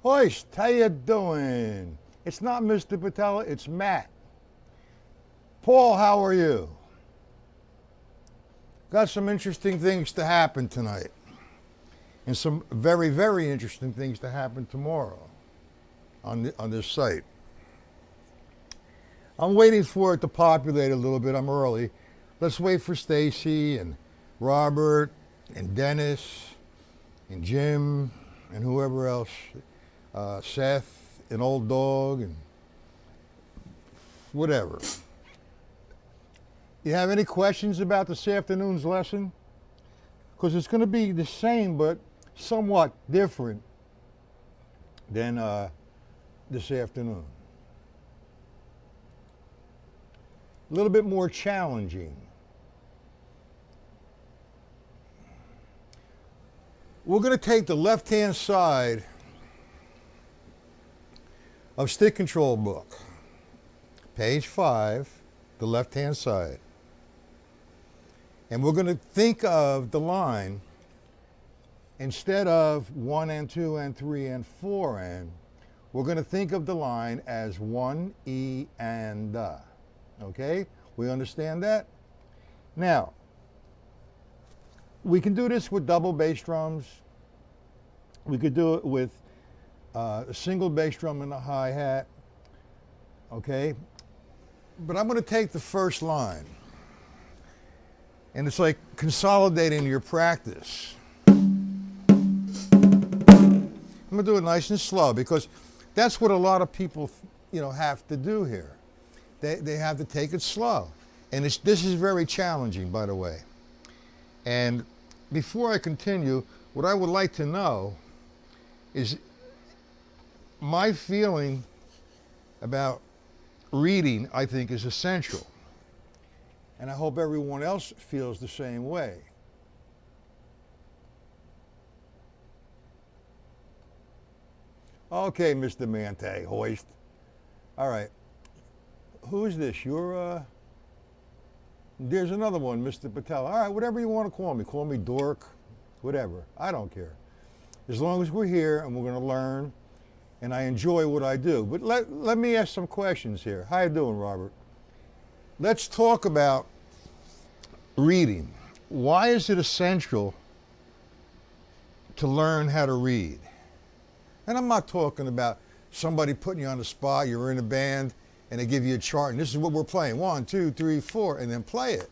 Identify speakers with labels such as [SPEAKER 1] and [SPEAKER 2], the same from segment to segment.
[SPEAKER 1] Hoist, how you doing? It's not Mr. Patella, it's Matt. Paul, how are you? Got some interesting things to happen tonight. And some very, very interesting things to happen tomorrow on this site. I'm waiting for it to populate a little bit. I'm early. Let's wait for Stacy and Robert and Dennis and Jim and whoever else, Seth and Old Dog and whatever. You have any questions about this afternoon's lesson? Because it's going to be the same but somewhat different than this afternoon. A little bit more challenging. We're going to take the left-hand side of Stick Control book, page 5, the left-hand side. And we're going to think of the line, instead of 1 and 2 and 3 and 4 and, we're going to think of the line as 1 E and okay? We understand that? Now, we can do this with double bass drums. We could do it with a single bass drum and a hi-hat, okay? But I'm going to take the first line, and it's like consolidating your practice. I'm going to do it nice and slow because that's what a lot of people, have to do here. They have to take it slow. And this is very challenging, by the way. And before I continue, what I would like to know is my feeling about reading, I think, is essential. And I hope everyone else feels the same way. Okay, Mr. Mante, Hoist. All right. Who is this? There's another one, Mr. Patella. All right, whatever you want to call me. Call me dork, whatever. I don't care. As long as we're here and we're going to learn and I enjoy what I do. But let me ask some questions here. How you doing, Robert? Let's talk about reading. Why is it essential to learn how to read? And I'm not talking about somebody putting you on the spot, you're in a band, and they give you a chart, and this is what we're playing, 1, 2, 3, 4, and then play it.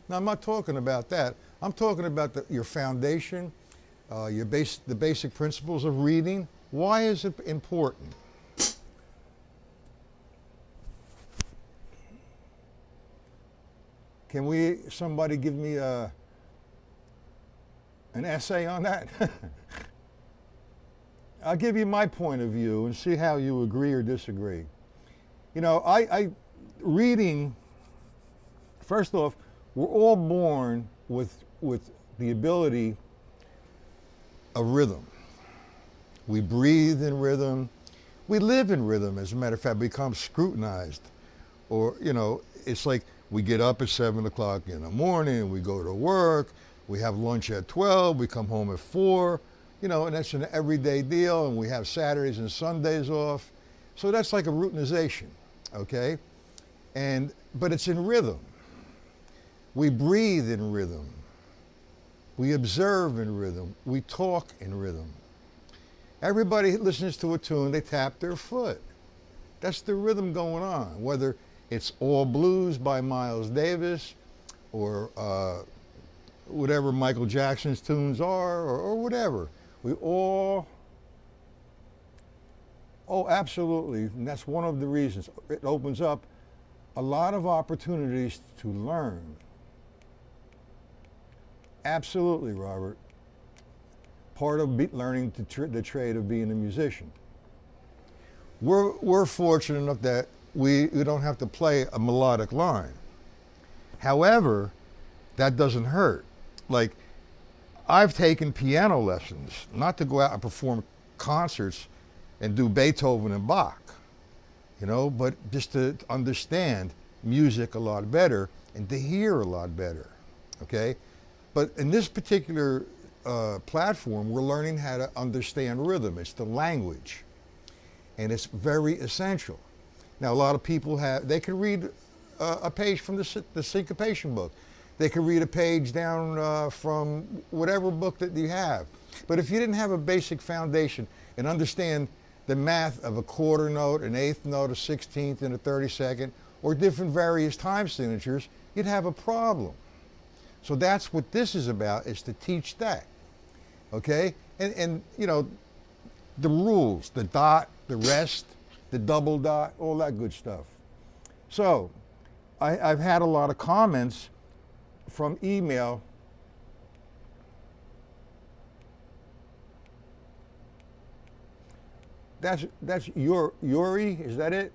[SPEAKER 1] Now, I'm not talking about that. I'm talking about your foundation, the basic principles of reading. Why is it important? Can somebody give me an essay on that? I'll give you my point of view and see how you agree or disagree. Reading, first off, we're all born with the ability of rhythm. We breathe in rhythm. We live in rhythm, as a matter of fact, become scrutinized. Or, it's like we get up at 7 o'clock in the morning, we go to work, we have lunch at 12, we come home at 4, and that's an everyday deal, and we have Saturdays and Sundays off. So that's like a routinization, okay? But it's in rhythm. We breathe in rhythm. We observe in rhythm. We talk in rhythm. Everybody listens to a tune, they tap their foot. That's the rhythm going on, whether it's All Blues by Miles Davis or whatever Michael Jackson's tunes are or whatever. We all, absolutely, and that's one of the reasons. It opens up a lot of opportunities to learn. Absolutely, Robert. Part of learning the trade of being a musician. We're fortunate enough that we don't have to play a melodic line. However, that doesn't hurt. Like, I've taken piano lessons, not to go out and perform concerts and do Beethoven and Bach, but just to understand music a lot better and to hear a lot better, okay? But in this particular platform, we're learning how to understand rhythm. It's the language, and it's very essential. Now, a lot of people they can read a page from the syncopation book. They can read a page down from whatever book that you have. But if you didn't have a basic foundation and understand the math of a quarter note, an eighth note, a 16th, and a 32nd, or different various time signatures, you'd have a problem. So that's what this is about, is to teach that. Okay? And you know, the rules, the dot, the rest, the double dot, all that good stuff. So I've had a lot of comments from email. That's Yuri, is that it?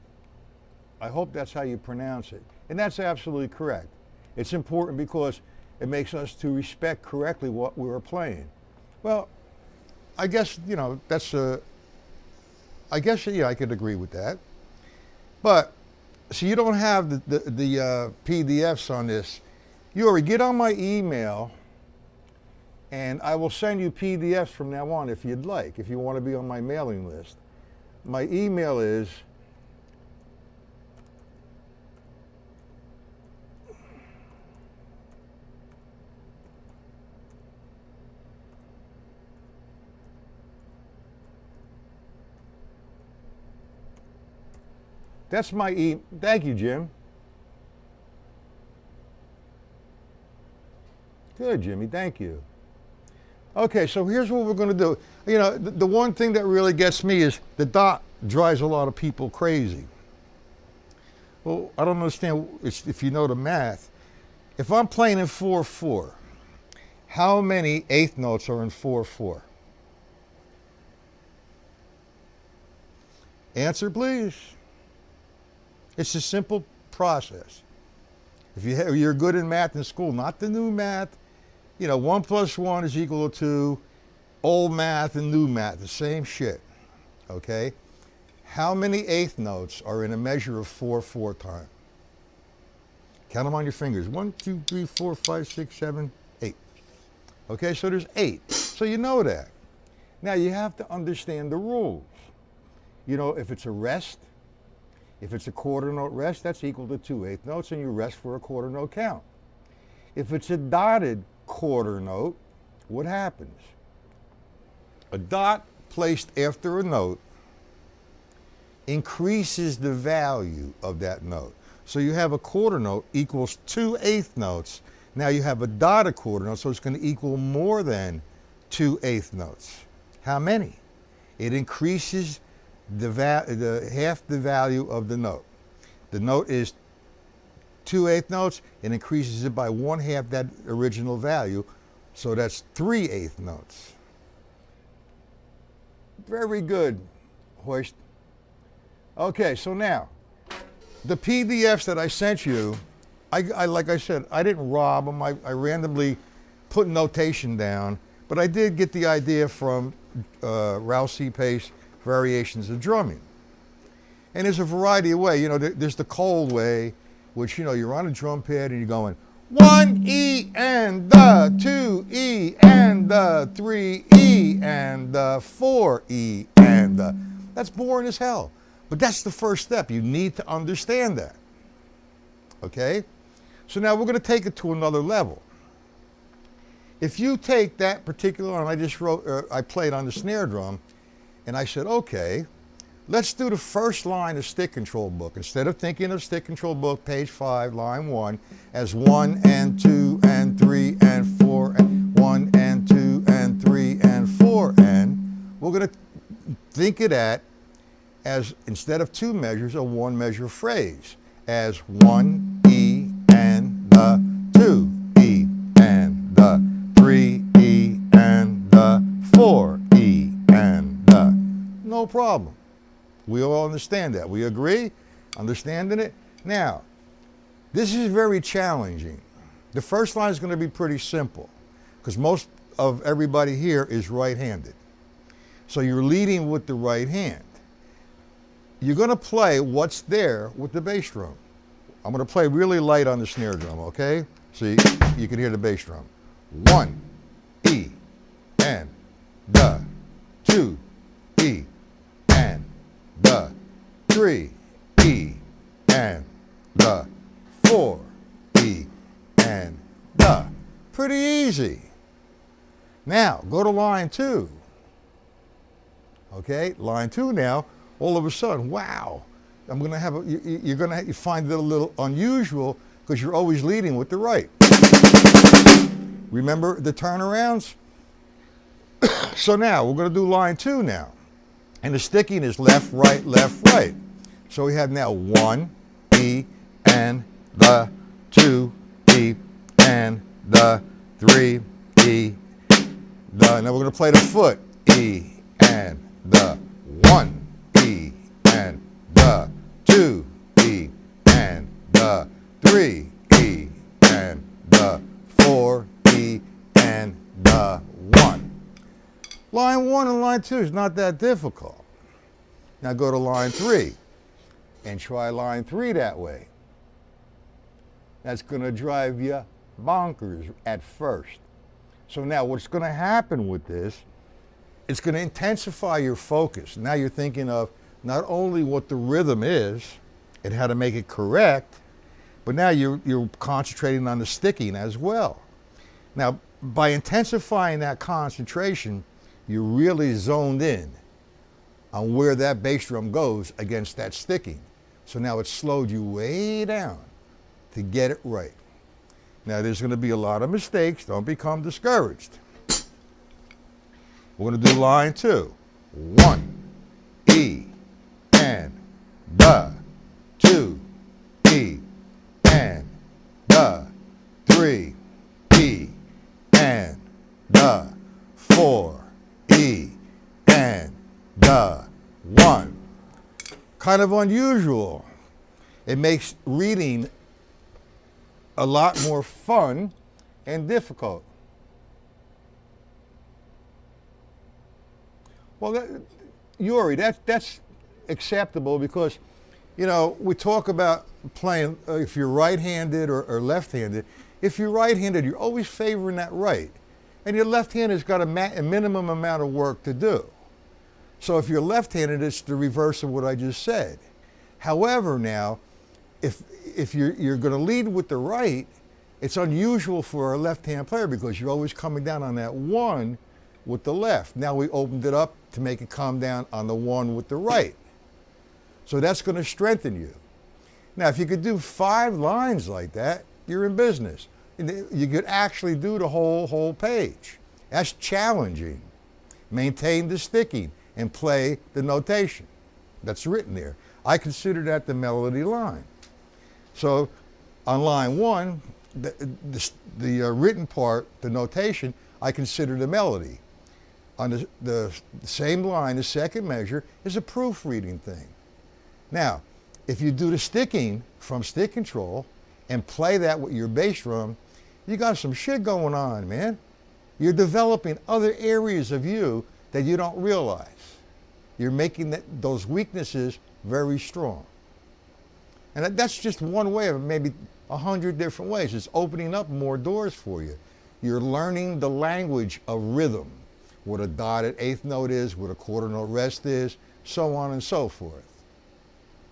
[SPEAKER 1] I hope that's how you pronounce it. And that's absolutely correct. It's important because it makes us to respect correctly what we were playing. Well, I guess, you know, I guess, yeah, I could agree with that. But, so you don't have the PDFs on this. Yuri, get on my email, and I will send you PDFs from now on if you'd like, if you want to be on my mailing list. My email is that's my thank you, Jim. Good, Jimmy, thank you. Okay, so here's what we're going to do. You know, the one thing that really gets me is the dot drives a lot of people crazy. Well, I don't understand if you know the math. If I'm playing in 4/4, how many eighth notes are in 4/4? Answer, please. It's a simple process. If you're good in math in school, not the new math, you know, 1 + 1 is equal to 2, old math and new math, the same shit, okay? How many eighth notes are in a measure of 4/4 time? Count them on your fingers. 1, 2, 3, 4, 5, 6, 7, 8. Okay, so there's 8. So you know that. Now you have to understand the rules. You know, if it's a rest, if it's a quarter note rest, that's equal to 2 eighth notes, and you rest for a quarter note count. If it's a dotted quarter note, what happens? A dot placed after a note increases the value of that note. So you have a quarter note equals 2 eighth notes. Now you have a dotted quarter note, so it's going to equal more than 2 eighth notes. How many? It increases the half the value of the note. The note is 2 eighth notes, and increases it by 1/2 that original value, so that's 3 eighth notes. Very good, Hoist. Okay, so now, the PDFs that I sent you, I like I said, I didn't rob them. I randomly put notation down, but I did get the idea from Ralph C. Pace, Variations of Drumming. And there's a variety of ways. You know, there's the cold way, which, you know, you're on a drum pad and you're going 1 E and the 2 E and the 3 E and the 4 E and the. That's boring as hell. But that's the first step. You need to understand that. Okay? So now we're going to take it to another level. If you take that particular one I just wrote, I played on the snare drum, and I said, okay, let's do the first line of stick control book. Instead of thinking of stick control book, page 5, line 1, as 1 and 2 and 3 and 4, and 1 and 2 and 3 and 4, and we're going to think of that as, instead of 2 measures, a 1 measure phrase, as 1 E and the 2 E and the 3 E and the 4 E and the. No problem. We all understand that. We agree? Understanding it? Now, this is very challenging. The first line is going to be pretty simple because most of everybody here is right-handed. So you're leading with the right hand. You're going to play what's there with the bass drum. I'm going to play really light on the snare drum, okay? So you can hear the bass drum. 1, E, 2, E, and the 3, E, and the 4, E, and the. Pretty easy. Now, go to line 2. Okay, line 2 now, all of a sudden, wow, I'm going to have you're going to find it a little unusual because you're always leading with the right. Remember the turnarounds? So now, we're going to do line 2 now. And the sticking is left, right, left, right. So we have now 1, E, and the 2, E, and the 3, E, the. Now we're going to play the foot. E, and the 1, E, and the 2, E, and the 3, E, and the 4, E, and the 1. Line 1 and line 2 is not that difficult. Now go to line 3 and try line 3 that way. That's going to drive you bonkers at first. So now what's going to happen with this, it's going to intensify your focus. Now you're thinking of not only what the rhythm is and how to make it correct, but now you're concentrating on the sticking as well. Now, by intensifying that concentration, you're really zoned in on where that bass drum goes against that sticking. So now it's slowed you way down to get it right. Now there's going to be a lot of mistakes. Don't become discouraged. We're going to do line 2. 1, E, and the 2, E, and the 3, E, and the 4, E, and the 1. Kind of unusual. It makes reading a lot more fun and difficult. Well, Yuri, that's acceptable because, you know, we talk about playing if you're right-handed or left-handed. If you're right-handed, you're always favoring that right. And your left-handed's got a minimum amount of work to do. So if you're left-handed, it's the reverse of what I just said. However, now, if you're going to lead with the right, it's unusual for a left-hand player because you're always coming down on that 1 with the left. Now we opened it up to make it come down on the 1 with the right. So that's going to strengthen you. Now, if you could do 5 lines like that, you're in business. You could actually do the whole page. That's challenging. Maintain the sticking and play the notation that's written there. I consider that the melody line. So on line 1, the written part, the notation, I consider the melody. On the same line, the second measure, is a proofreading thing. Now, if you do the sticking from stick control and play that with your bass drum, you got some shit going on, man. You're developing other areas of you that you don't realize. You're making those weaknesses very strong. And that's just one way of maybe 100 different ways. It's opening up more doors for you. You're learning the language of rhythm, what a dotted eighth note is, what a quarter note rest is, so on and so forth,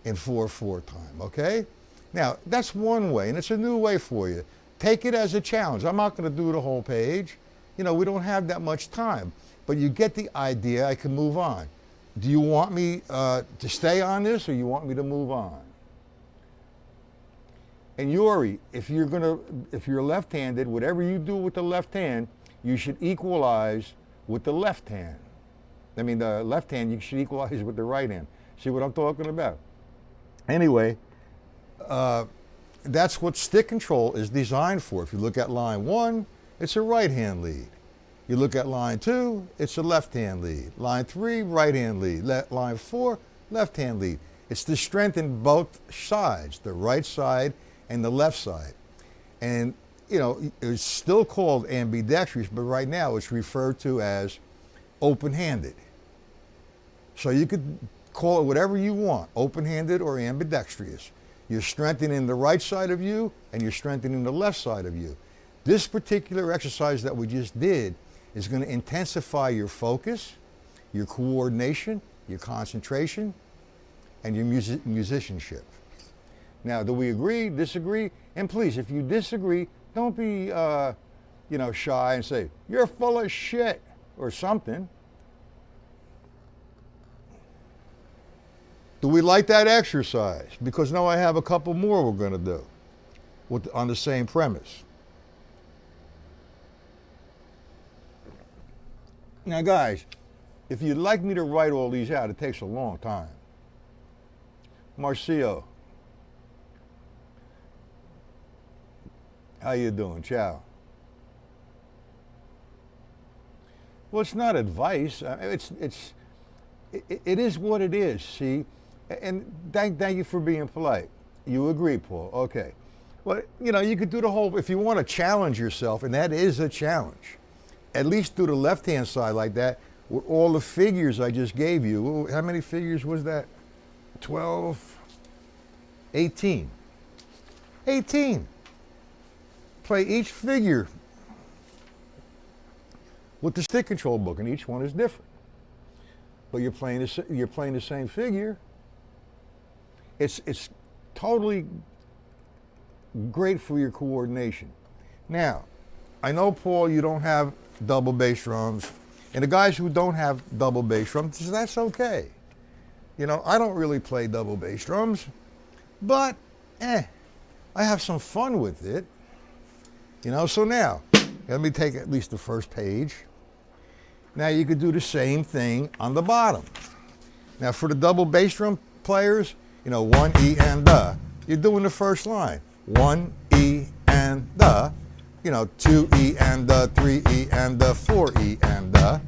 [SPEAKER 1] in 4/4 time, okay? Now, that's one way, and it's a new way for you. Take it as a challenge. I'm not going to do the whole page. You know, we don't have that much time, but you get the idea. I can move on. Do you want me to stay on this, or you want me to move on? And Yuri, if you're left-handed, whatever you do with the left hand, you should equalize with the left hand. I mean, the left hand, you should equalize with the right hand. See what I'm talking about? Anyway, that's what stick control is designed for. If you look at line 1, it's a right hand lead. You look at line 2, it's a left hand lead. Line 3, right hand lead. Line 4, left hand lead. It's to strengthen both sides, the right side and the left side. And, you know, it's still called ambidextrous, but right now it's referred to as open-handed. So you could call it whatever you want, open-handed or ambidextrous. You're strengthening the right side of you and you're strengthening the left side of you. This particular exercise that we just did is going to intensify your focus, your coordination, your concentration, and your musicianship. Now, do we agree, disagree? And please, if you disagree, don't be, shy and say, you're full of shit or something. Do we like that exercise? Because now I have a couple more we're going to do on the same premise. Now, guys, if you'd like me to write all these out, it takes a long time. Marcio, how you doing? Ciao. Well, it's not advice. It is what it is. See, and thank you for being polite. You agree, Paul? Okay. Well, you could do the whole. If you want to challenge yourself, and that is a challenge, at least do the left-hand side like that with all the figures I just gave you. How many figures was that? 12, 18. 18. Play each figure with the stick control book, and each one is different. But you're playing the same figure. It's totally great for your coordination. Now, I know, Paul, you don't have double bass drums, and the guys who don't have double bass drums, that's okay. I don't really play double bass drums, but I have some fun with it. So now, let me take at least the first page. Now you could do the same thing on the bottom. Now for the double bass drum players, 1 E and the, you're doing the first line. 1 E and the, 2 E and the, 3 E and the, 4 E and the.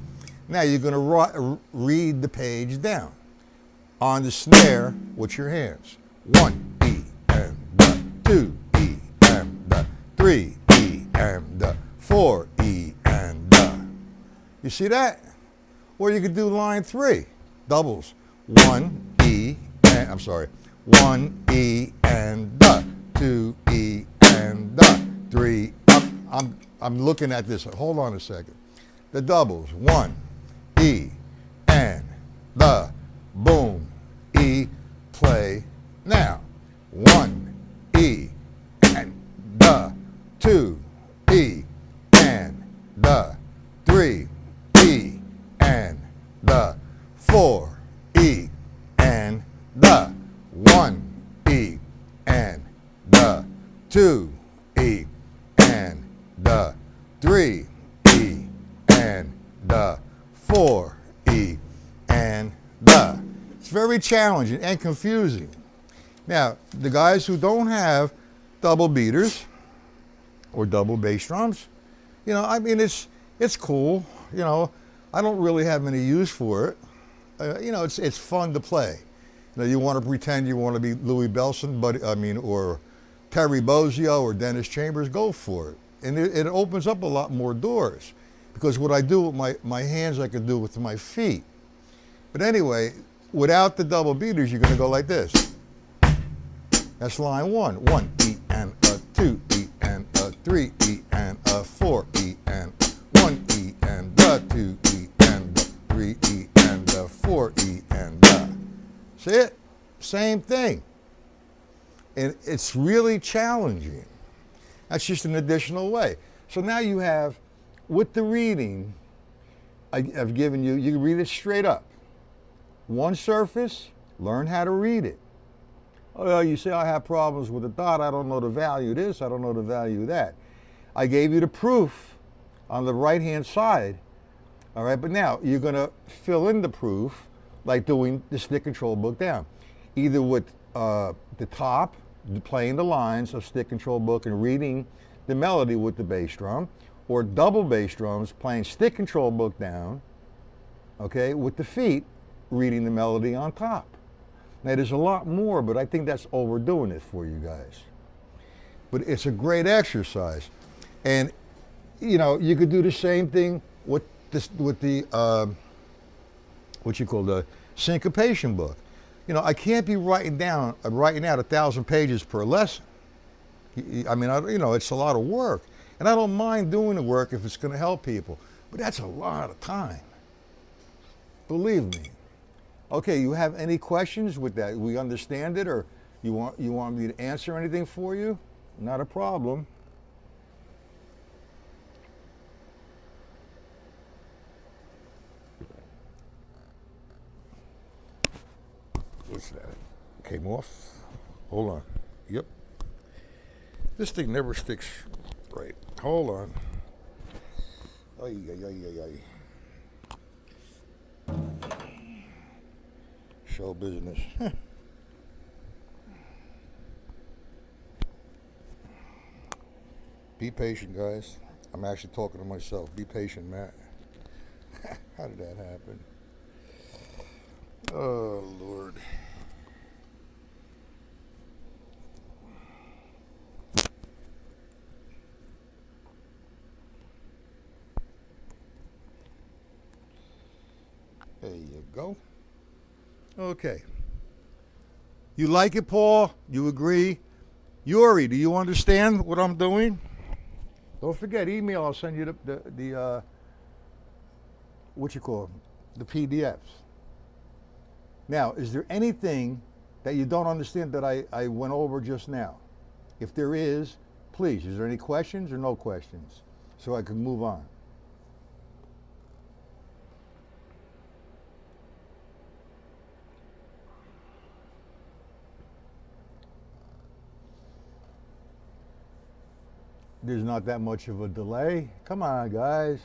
[SPEAKER 1] Now you're going to read the page down on the snare with your hands. 1 E and the, 2 E and the, 3 E and the, 4 E and the. You see that? Or you could do line 3, doubles. 1 E and, 1 E and the, 2 E and the, 3 up. I'm looking at this. Hold on a second. The doubles. 1 E and the, boom, E, play now. 1 E and the, 2 E and the, 3 E and the, 4 E and the, 1 E and the, 2 E and the, 3 E and the, 4 E and the. It's very challenging and confusing. Now, the guys who don't have double beaters or double bass drums, it's cool. I don't really have any use for it. It's fun to play. You want to pretend you want to be Louis Bellson, or Terry Bozzio or Dennis Chambers, go for it. And it opens up a lot more doors, because what I do with my hands, I can do with my feet. But anyway, without the double beaters, you're going to go like this. That's line 1. 1 E and a, 2 E and a, 3 E and a, 4 E and a, 1 E and a, 2 E and a, 3 E and a, 4 E and a. See it? Same thing. And it's really challenging. That's just an additional way. So now you have, with the reading, I've given you, you can read it straight up. One surface, learn how to read it. Oh, you say I have problems with the dot, I don't know the value of this, I don't know the value of that. I gave you the proof on the right-hand side, all right, but now you're gonna fill in the proof like doing the stick control book down. Either with the top, playing the lines of stick control book and reading the melody with the bass drum, or double bass drums playing stick control book down, okay, with the feet reading the melody on top. Now there's a lot more, but I think that's overdoing it for you guys. But it's a great exercise. And you could do the same thing with this, with the what you call the syncopation book. I can't be writing out 1,000 pages per lesson. It's a lot of work. And I don't mind doing the work if it's going to help people, but that's a lot of time. Believe me. Okay, you have any questions with that? We understand it, or you want me to answer anything for you? Not a problem. What's that? Came off? Hold on. Yep. This thing never sticks right. Hold on. Ay, ay, ay, ay, ay. Show business. Be patient, guys. I'm actually talking to myself. Be patient, Matt. How did that happen? Oh, Lord. There you go. Okay. You like it, Paul? You agree? Yuri, do you understand what I'm doing? Don't forget, email. I'll send you the what you call them, the PDFs. Now, is there anything that you don't understand that I went over just now? If there is, please, is there any questions or no questions? So I can move on. There's not that much of a delay. Come on, guys.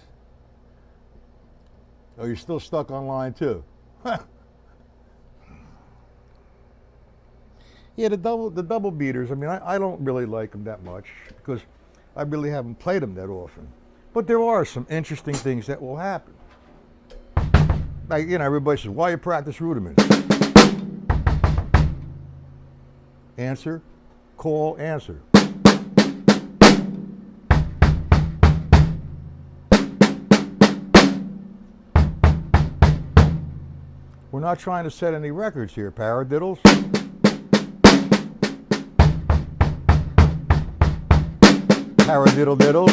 [SPEAKER 1] Oh, you're still stuck on line 2. Yeah, the double beaters. I mean, I don't really like them that much because I really haven't played them that often. But there are some interesting things that will happen. Like, you know, everybody says, why you practice rudiments? Answer, call, answer. We're not trying to set any records here, paradiddles. Paradiddle diddles.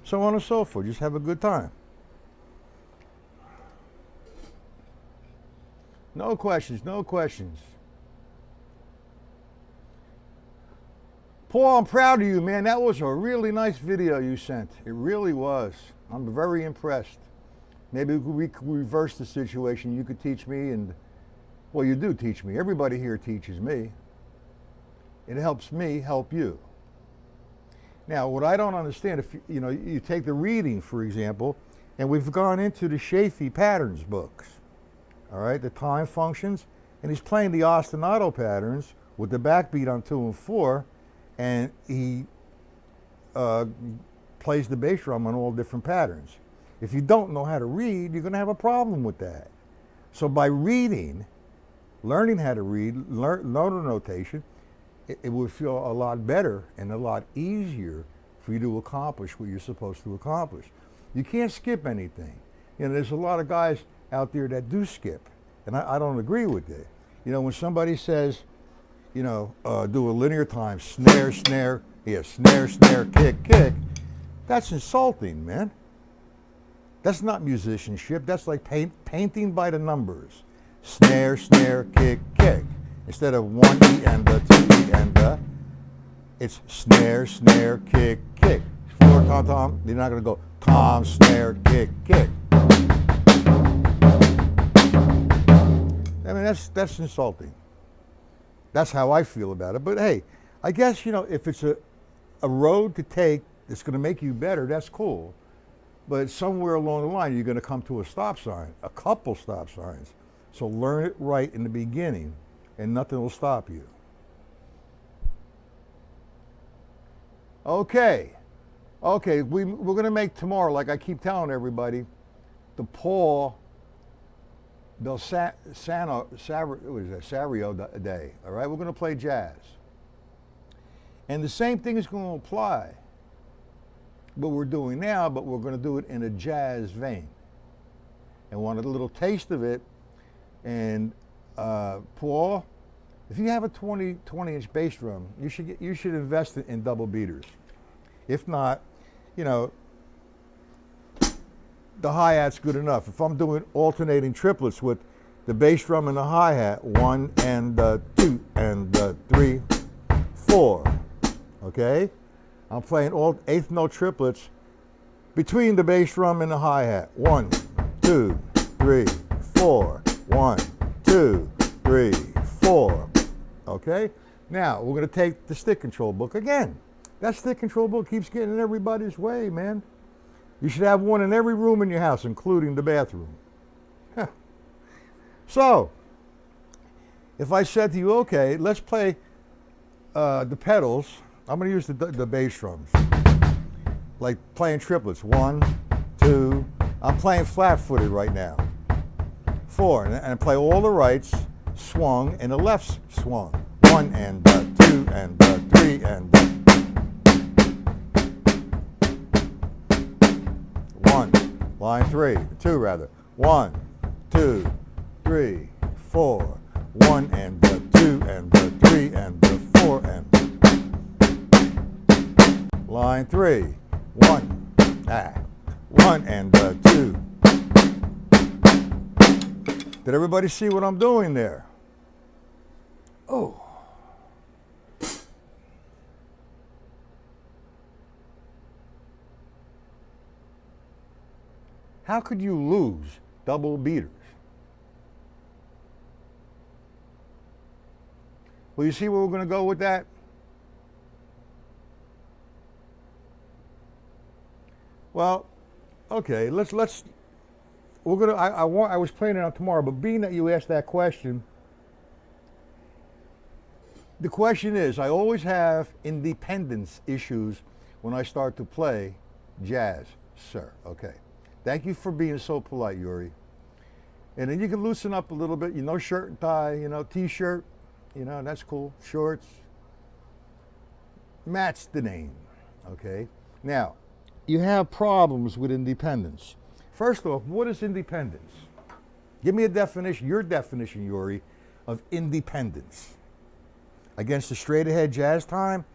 [SPEAKER 1] So on and so forth. Just have a good time. No questions, no questions. Paul, I'm proud of you, man. That was a really nice video you sent. It really was. I'm very impressed. Maybe we could reverse the situation. You could teach me, and, well, you do teach me. Everybody here teaches me. It helps me help you. Now, what I don't understand, if you take the reading, for example, and we've gone into the Shafee patterns books, all right, the time functions, and he's playing the ostinato patterns with the backbeat on 2 and 4, and he plays the bass drum on all different patterns. If you don't know how to read, you're going to have a problem with that. So by reading, learning how to read, note notation, it would feel a lot better and a lot easier for you to accomplish what you're supposed to accomplish. You can't skip anything. You know, there's a lot of guys out there that do skip, and I don't agree with it. You know, when somebody says, do a linear time, snare, snare, snare, snare, kick, kick, that's insulting, man. That's not musicianship. That's like painting by the numbers. Snare, snare, kick, kick. Instead of 1 E and a 2 E and a, it's snare, snare, kick, kick. 4 tom tom. You're not going to go tom, snare, kick, kick. I mean, that's insulting. That's how I feel about it. But hey, I guess, if it's a road to take that's going to make you better, that's cool. But somewhere along the line, you're going to come to a stop sign, a couple stop signs. So learn it right in the beginning, and nothing will stop you. Okay, we're going to make tomorrow, like I keep telling everybody, the Paul Del Savio Day, all right? We're going to play jazz. And the same thing is going to apply what we're doing now, but we're going to do it in a jazz vein. And want a little taste of it. And Paul, if you have a 20-inch bass drum, you should invest in double beaters. If not, you know, the hi-hat's good enough. If I'm doing alternating triplets with the bass drum and the hi-hat, 1 and 2 and 3, 4, okay? I'm playing all eighth note triplets between the bass drum and the hi-hat. 1, 2, 3, 4, 1, 2, 3, 4, okay? Now, we're gonna take the stick control book again. That stick control book keeps getting in everybody's way, man. You should have one in every room in your house, including the bathroom. So, if I said to you, okay, let's play the pedals, I'm going to use the bass drums. Like playing triplets. 1, 2, I'm playing flat-footed right now. 4, and play all the rights, swung, and the lefts swung. 1 and 2 and 3 and 1, line 3, 2 rather. 1, 2, 3, 4, 1 and 2 and 3 and 4 and line 3, 1, 1 and 2. Did everybody see what I'm doing there? Oh. How could you lose double beaters? Well, you see where we're going to go with that? Well, okay, we're gonna. I was planning on tomorrow, but being that you asked that question, the question is, I always have independence issues when I start to play jazz, sir. Okay. Thank you for being so polite, Yuri. And then you can loosen up a little bit, shirt and tie, t-shirt, that's cool, shorts. Match the name, okay? Now, you have problems with independence. First off, what is independence? Give me a definition, your definition, Yuri, of independence. Against the straight ahead jazz time,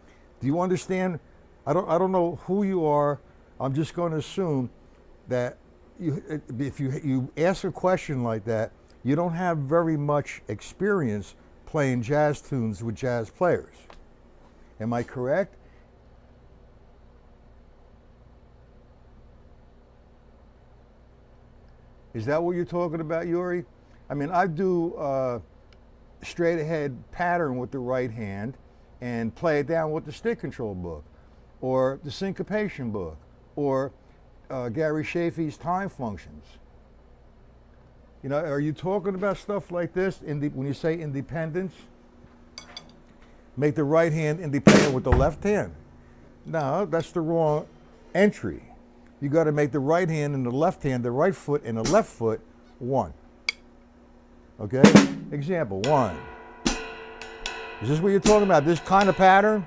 [SPEAKER 1] do you understand? I don't know who you are. I'm just going to assume that if you ask a question like that, you don't have very much experience playing jazz tunes with jazz players. Am I correct? Is that what you're talking about, Yuri? I mean, I do straight ahead pattern with the right hand and play it down with the stick control book or the syncopation book or Gary Shafee's time functions. Are you talking about stuff like this when you say independence? Make the right hand independent with the left hand. No, that's the wrong entry. You got to make the right hand and the left hand, the right foot and the left foot, one. Okay? Example, 1. Is this what you're talking about? This kind of pattern?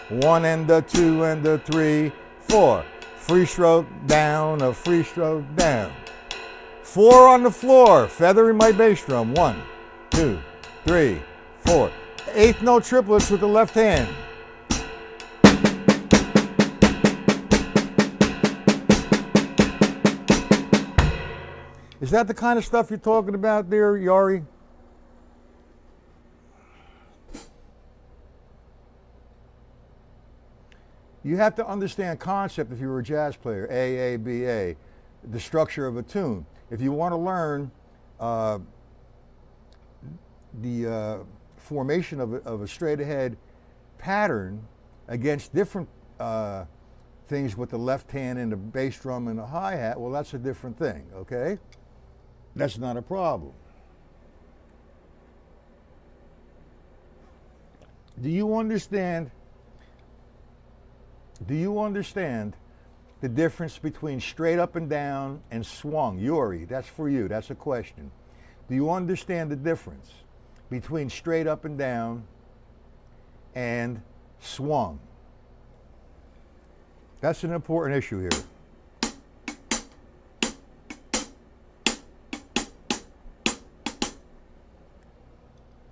[SPEAKER 1] 1 and 2 and 3, 4. Free stroke down, a free stroke down. 4 on the floor, feathering my bass drum. 1, 2, 3, 4. Eighth note triplets with the left hand. Is that the kind of stuff you're talking about there, Yari? You have to understand concept if you're a jazz player, A, B, A, the structure of a tune. If you want to learn the formation of a straight ahead pattern against different things with the left hand and the bass drum and the hi-hat, well, that's a different thing, okay? That's not a problem. Do you understand the difference between straight up and down and swung? Yuri, that's for you, that's a question. Do you understand the difference between straight up and down and swung? That's an important issue here.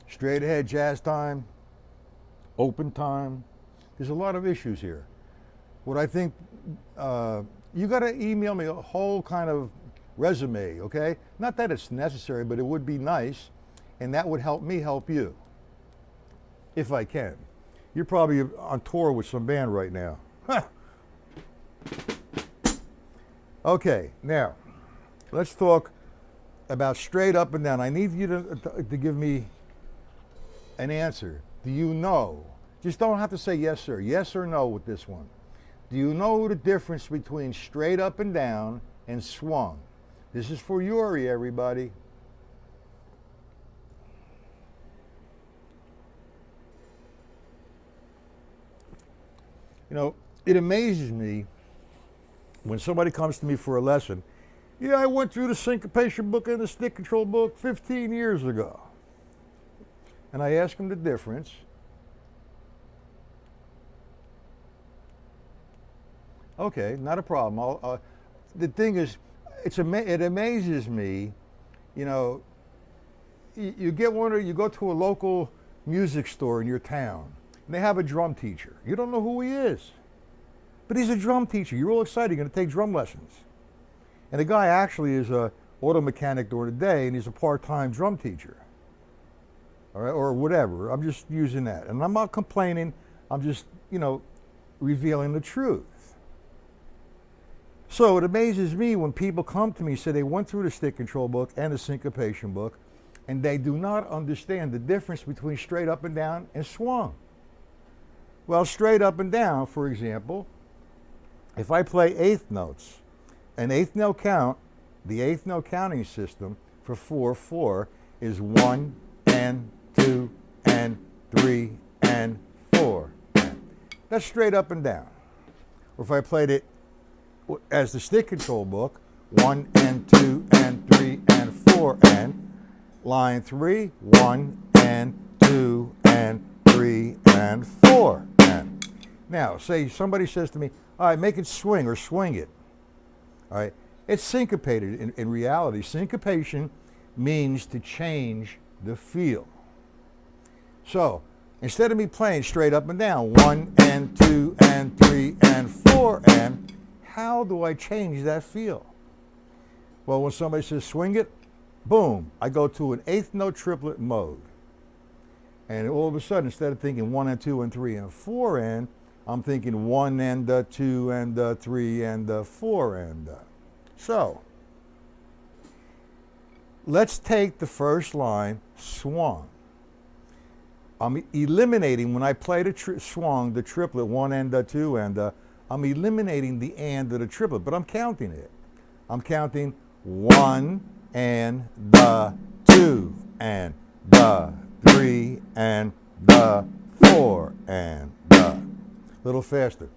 [SPEAKER 1] Straight ahead jazz time, open time. There's a lot of issues here. what I think, you got to email me a whole kind of resume, okay? Not that it's necessary, but it would be nice, and that would help me help you, if I can. You're probably on tour with some band right now. Okay, now, let's talk about straight up and down. I need you to give me an answer. Do you know? Just don't have to say yes, sir. Yes or no with this one. Do you know the difference between straight up and down and swung? This is for Yuri, everybody. You know, it amazes me when somebody comes to me for a lesson. Yeah, I went through the syncopation book and the stick control book 15 years ago. And I ask them the difference. Okay, not a problem. The thing is, it amazes me, you know, you go to a local music store in your town, and they have a drum teacher. You don't know who he is, but he's a drum teacher. You're all excited. You're going to take drum lessons. And the guy actually is a auto mechanic during the day, and he's a part-time drum teacher. All right, or whatever. I'm just using that. And I'm not complaining. I'm just, you know, revealing the truth. So it amazes me when people come to me and say they went through the stick control book and the syncopation book, and they do not understand the difference between straight up and down and swung. Well, straight up and down, for example, if I play eighth notes, an eighth note count, the eighth note counting system for 4/4 is 1 and 2 and 3 and 4. That's straight up and down. Or if I played it as the stick control book, 1 and 2 and 3 and 4 and line 3, 1 and 2 and 3 and 4 and. Now, say somebody says to me, all right, make it swing or swing it. All right, it's syncopated in reality. Syncopation means to change the feel. So instead of me playing straight up and down, 1 and 2 and 3 and 4 and, how do I change that feel? Well, when somebody says swing it, boom, I go to an eighth note triplet mode. And all of a sudden, instead of thinking 1 and 2 and 3 and 4 and, I'm thinking 1 and 2 and 3 and 4 and. So, let's take the first line, swung. I'm eliminating, when I play the swung, the triplet, 1 and 2 and, I'm eliminating the and of the triplet, but I'm counting it. I'm counting 1 and 2 and 3 and 4 and a little faster.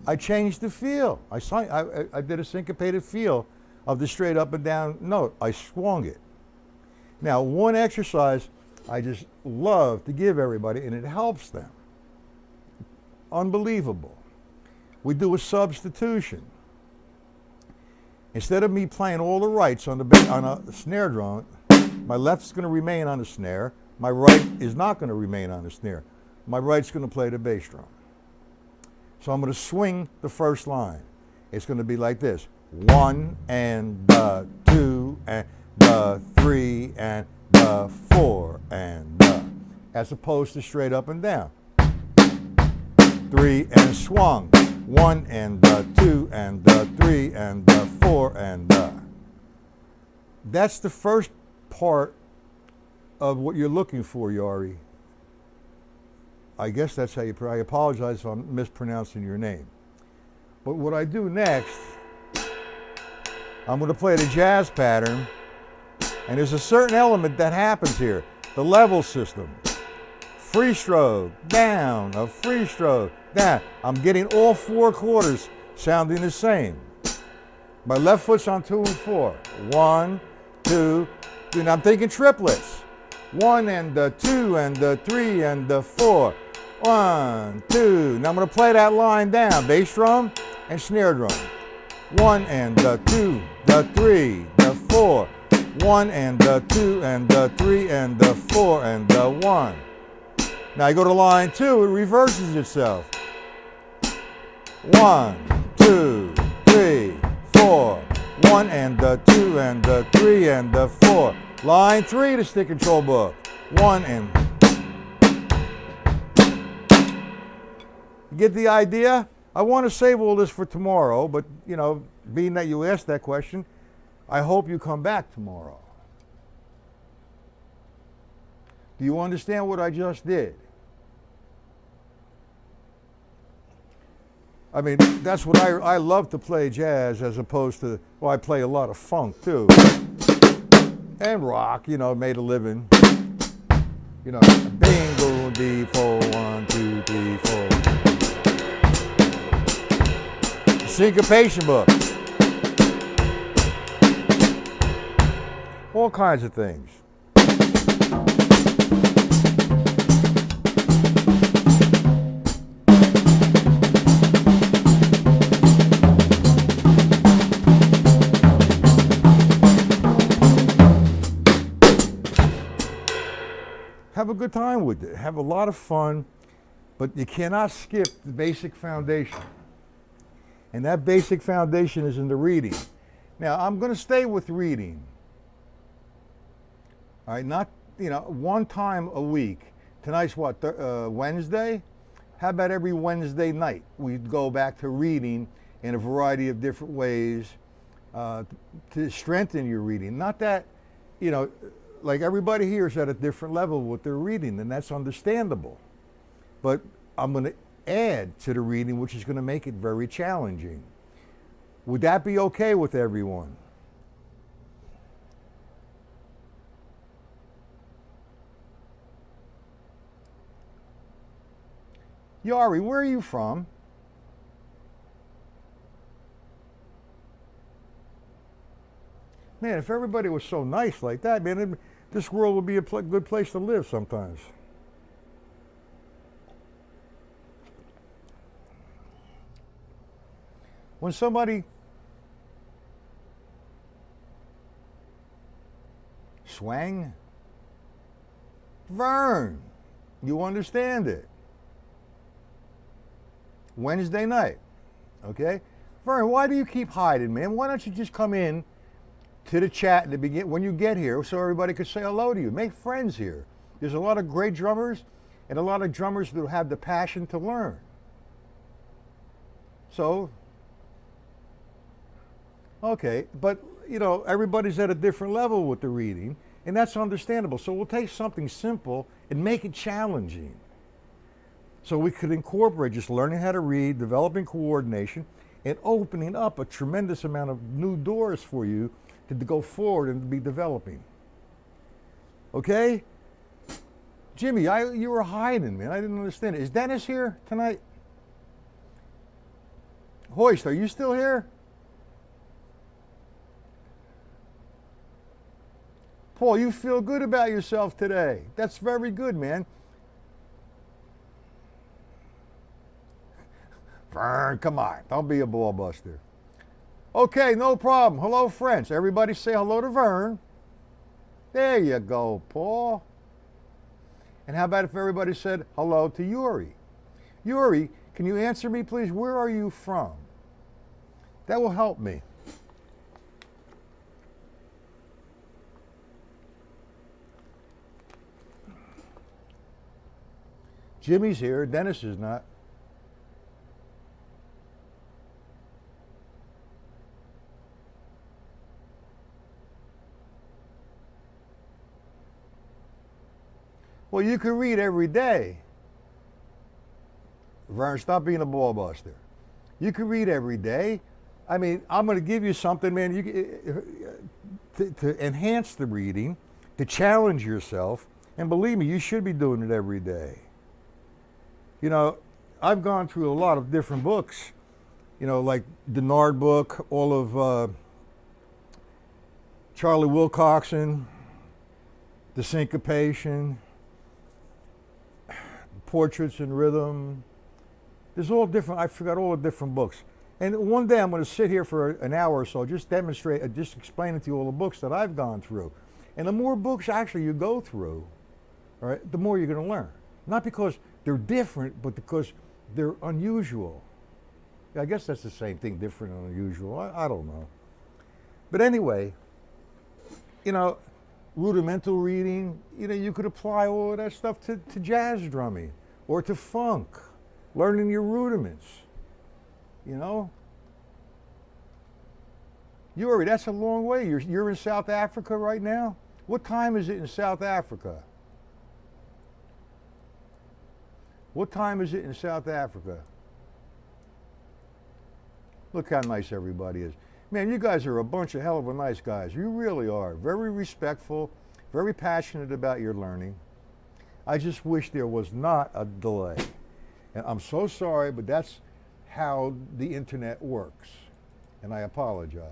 [SPEAKER 1] I changed the feel. I did a syncopated feel of the straight up and down note. I swung it. Now, one exercise I just love to give everybody, and it helps them. Unbelievable. We do a substitution. Instead of me playing all the rights on a snare drum, my left's going to remain on the snare. My right is not going to remain on the snare. My right's going to play the bass drum. So I'm going to swing the first line. It's going to be like this: 1 and 2 and 3 and 4 and as opposed to straight up and down. 3 and swung. 1 and 2 and 3 and 4 and. That's the first part of what you're looking for, Yari. I guess that's how you. I apologize if I'm mispronouncing your name. But what I do next, I'm going to play the jazz pattern, and there's a certain element that happens here. The level system. Free stroke, down, a free stroke, down. I'm getting all 4 quarters sounding the same. My left foot's on 2 and 4. 1, 2, and I'm thinking triplets. 1 and 2 and 3 and 4. 1, 2. Now I'm going to play that line down. Bass drum and snare drum. 1 and 2, 3, 4. 1 and 2 and 3 and 4 and 1. Now you go to line 2, it reverses itself. 1, 2, 3, 4. 1 and the 2 and the 3 and the 4. Line 3, the stick control book. 1 and. You get the idea? I want to save all this for tomorrow, but you know, being that you asked that question, I hope you come back tomorrow. Do you understand what I just did? I mean, that's what I love to play jazz as opposed to, well, I play a lot of funk too. And rock, you know, made a living. You know, bingo, D, 4, 1, 2, 3, 4. Syncopation book. All kinds of things. Have a good time with it. Have a lot of fun, but you cannot skip the basic foundation. And that basic foundation is in the reading. Now, I'm going to stay with reading. All right, not, you know, one time a week. Tonight's what, Wednesday? How about every Wednesday night we go back to reading in a variety of different ways to strengthen your reading. Not that, you know, like everybody here is at a different level with their reading, and that's understandable. But I'm going to add to the reading, which is going to make it very challenging. Would that be okay with everyone? Yari, where are you from? Man, if everybody was so nice like that, man, this world would be a good place to live sometimes. When somebody swang, Vern, you understand it. Wednesday night, okay? Vern, why do you keep hiding, man? Why don't you just come in to the chat at the beginning when you get here so everybody could say hello to you? Make friends here. There's a lot of great drummers and a lot of drummers that have the passion to learn. So, okay, but you know, everybody's at a different level with the reading, and that's understandable. So we'll take something simple and make it challenging. So we could incorporate just learning how to read, developing coordination, and opening up a tremendous amount of new doors for you to go forward and be developing. Okay? Jimmy, you were hiding, man. I didn't understand it. Is Dennis here tonight? Hoist, are you still here? Paul, you feel good about yourself today. That's very good, man. Vern, come on. Don't be a ball buster. Okay, no problem. Hello, friends. Everybody say hello to Vern. There you go, Paul. And how about if everybody said hello to Yuri? Yuri, can you answer me, please? Where are you from? That will help me. Jimmy's here. Dennis is not. Well, you can read every day. Vern, stop being a ball buster. You can read every day. I mean, I'm going to give you something, man, to enhance the reading, to challenge yourself, and believe me, you should be doing it every day. You know, I've gone through a lot of different books, you know, like the Nard book, all of Charlie Wilcoxon, The Syncopation, Portraits in Rhythm. There's all different, I forgot all the different books. And one day I'm going to sit here for an hour or so, just demonstrate, just explaining to you all the books that I've gone through. And the more books actually you go through, all right, the more you're going to learn. Not because they're different, but because they're unusual. I guess that's the same thing, different and unusual. I don't know. But anyway, you know, rudimental reading, you know, you could apply all of that stuff to jazz drumming or to funk, learning your rudiments, you know. Yuri, that's a long way. You're in South Africa right now? What time is it in South Africa? What time is it in South Africa? Look how nice everybody is. Man, you guys are a bunch of hell of a nice guys. You really are. Very respectful, very passionate about your learning. I just wish there was not a delay. And I'm so sorry, but that's how the internet works. And I apologize.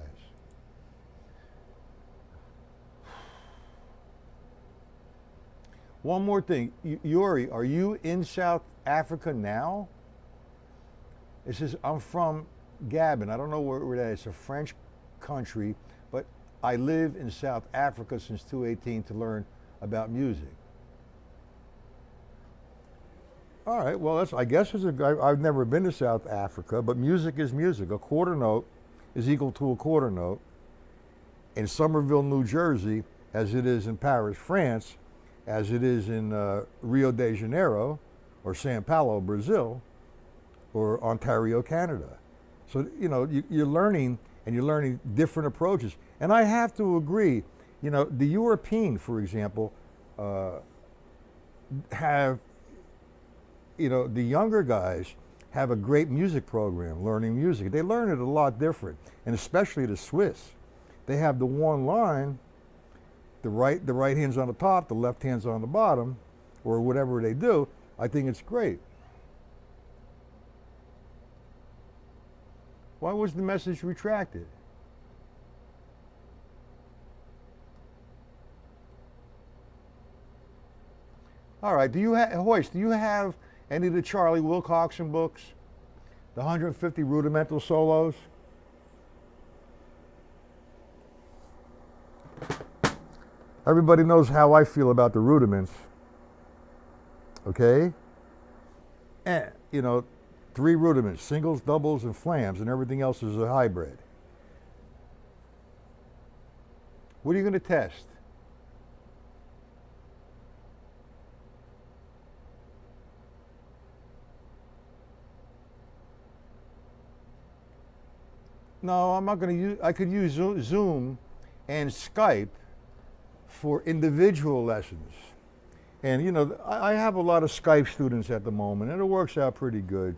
[SPEAKER 1] One more thing. Yuri, are you in South Africa now? It says, I'm from Gabon. I don't know where that is. It's a French country, but I live in South Africa since 2018 to learn about music. All right, well, I guess I've never been to South Africa, but music is music. A quarter note is equal to a quarter note. In Somerville, New Jersey, as it is in Paris, France, as it is in Rio de Janeiro, or São Paulo, Brazil, or Ontario, Canada. So, you know, you're learning, and you're learning different approaches. And I have to agree, you know, the European, for example, have, you know, the younger guys have a great music program, learning music. They learn it a lot different, and especially the Swiss. They have the one line, the right hand's on the top, the left hand's on the bottom, or whatever they do. I think it's great. Why was the message retracted? All right, Hoist, do you have any of the Charlie Wilcoxon books? The 150 Rudimental Solos? Everybody knows how I feel about the rudiments. Okay? And, you know, 3 rudiments, singles, doubles, and flams, and everything else is a hybrid. What are you going to test? No, I'm not going to use, I could use Zoom and Skype for individual lessons. And you know, I have a lot of Skype students at the moment, and it works out pretty good.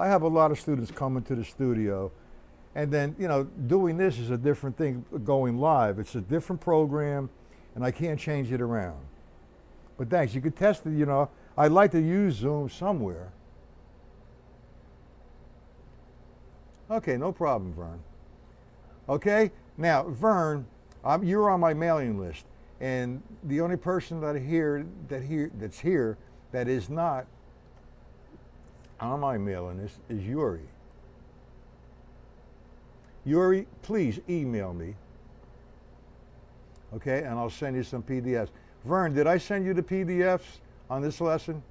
[SPEAKER 1] I have a lot of students coming to the studio, and then, you know, doing this is a different thing, going live. It's a different program, and I can't change it around. But thanks, you could test it, you know. I'd like to use Zoom somewhere. Okay, no problem, Vern. Okay, now, Vern, you're on my mailing list, and the only person that's here that is not on my mailing list is Yuri. Yuri, please email me, okay, and I'll send you some PDFs. Vern, did I send you the PDFs on this lesson?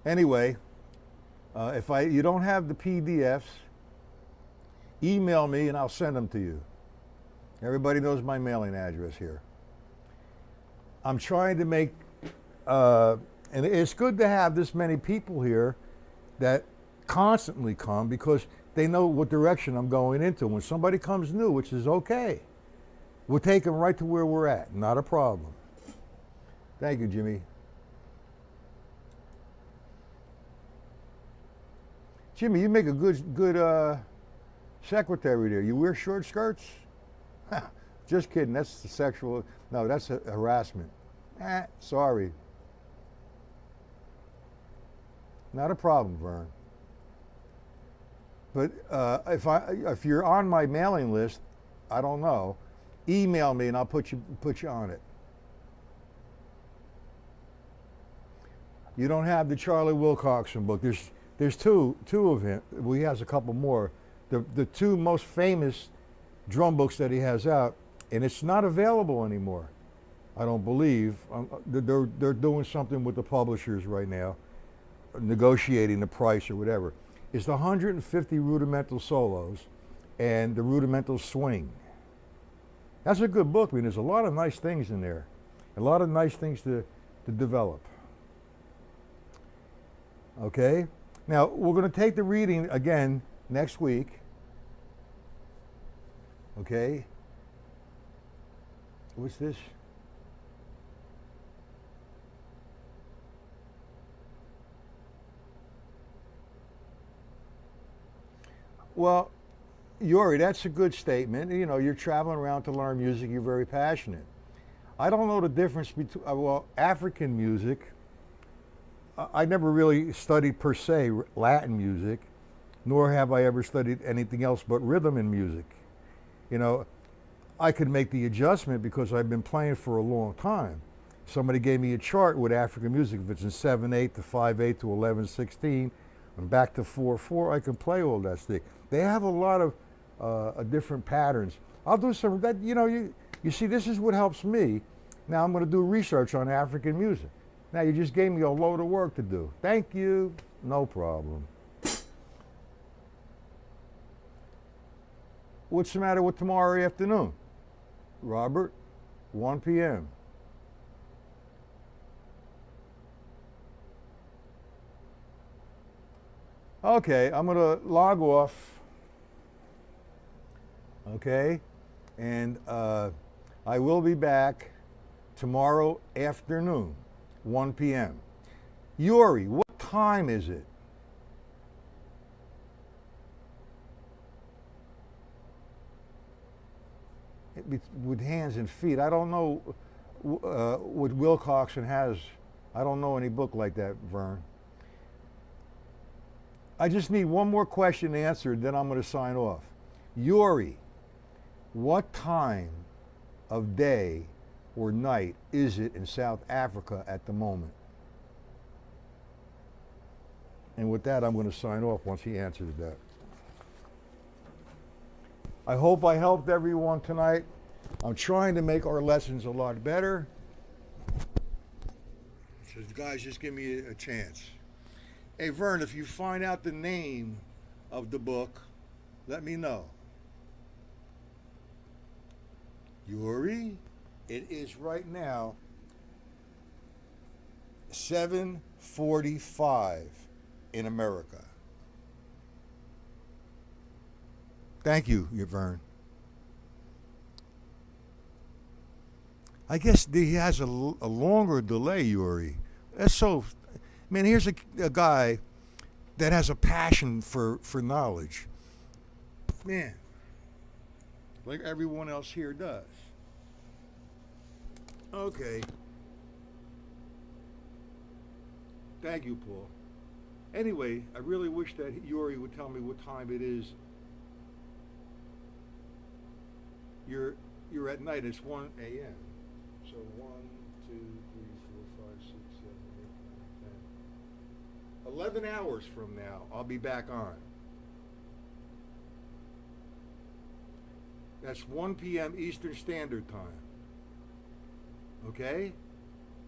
[SPEAKER 1] Anyway, if you don't have the PDFs, email me and I'll send them to you. Everybody knows my mailing address here. I'm trying to make, and it's good to have this many people here that constantly come because they know what direction I'm going into. When somebody comes new, which is okay, we'll take them right to where we're at. Not a problem. Thank you, Jimmy. Jimmy, you make a good secretary there. You wear short skirts? Just kidding. That's the sexual. No, that's harassment. Sorry. Not a problem, Vern. But if you're on my mailing list, I don't know. Email me and I'll put you on it. You don't have the Charlie Wilcoxon book. There's two of him. Well, he has a couple more. The two most famous drum books that he has out, and it's not available anymore. I don't believe. They're doing something with the publishers right now, negotiating the price or whatever. It's the 150 rudimental solos and the rudimental swing. That's a good book. I mean, there's a lot of nice things in there, a lot of nice things to develop. Okay? Now, we're going to take the reading again next week. Okay? What's this? Well, Yuri, that's a good statement. You know, you're traveling around to learn music, you're very passionate. I don't know the difference between, well, African music, I never really studied per se Latin music, nor have I ever studied anything else but rhythm and music. You know, I could make the adjustment because I've been playing for a long time. Somebody gave me a chart with African music. If it's in 7/8 to 5/8 to 11/16, and back to 4/4, I can play all that stuff. They have a lot of different patterns. I'll do some that. You know, you see, this is what helps me. Now I'm going to do research on African music. Now you just gave me a load of work to do. Thank you. No problem. What's the matter with tomorrow afternoon? Robert, 1 p.m. Okay, I'm going to log off. Okay, and I will be back tomorrow afternoon, 1 p.m. Yuri, what time is it? With hands and feet. I don't know what Wilcoxon has. I don't know any book like that, Vern. I just need one more question answered, then I'm going to sign off. Yuri, what time of day or night is it in South Africa at the moment? And with that, I'm going to sign off once he answers that. I hope I helped everyone tonight. I'm trying to make our lessons a lot better. So guys, just give me a chance. Hey, Vern, if you find out the name of the book, let me know. Yuri, it is right now 7:45 in America. Thank you, Vern. I guess he has a longer delay, Yuri. That's so. I mean, here's a guy that has a passion for knowledge. Man, like everyone else here does. Okay. Thank you, Paul. Anyway, I really wish that Yuri would tell me what time it is. You're at night. It's 1 a.m. So 1, 2, 3, 4, 5, 6, 7, 8, 9, 10. 11 hours from now, I'll be back on. That's 1 p.m. Eastern Standard Time. Okay,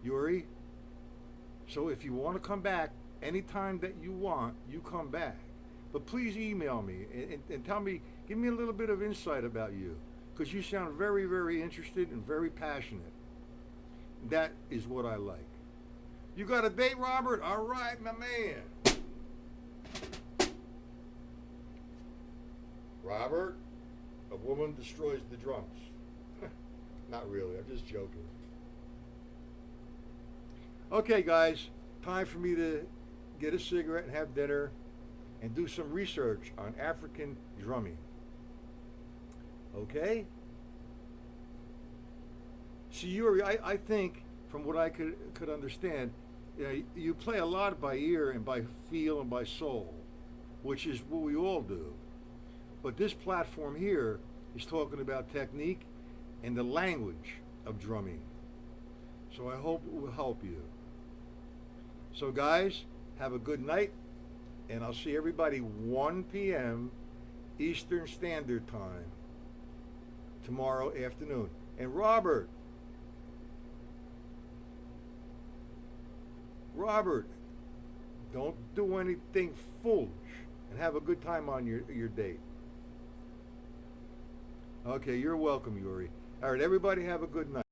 [SPEAKER 1] Yuri? So if you want to come back anytime that you want, you come back. But please email me and tell me, give me a little bit of insight about you, because you sound very, very interested and very passionate. That is what I like. You got a date, Robert? All right, my man. Robert, a woman destroys the drums. Not really, I'm just joking. Okay, guys, time for me to get a cigarette and have dinner and do some research on African drumming. Okay? See, Yuri, I think, from what I could understand, you play a lot by ear and by feel and by soul, which is what we all do. But this platform here is talking about technique and the language of drumming. So I hope it will help you. So guys, have a good night. And I'll see everybody 1 p.m. Eastern Standard Time tomorrow afternoon. And Robert, don't do anything foolish, and have a good time on your date. Okay, you're welcome, Yuri. All right, everybody have a good night.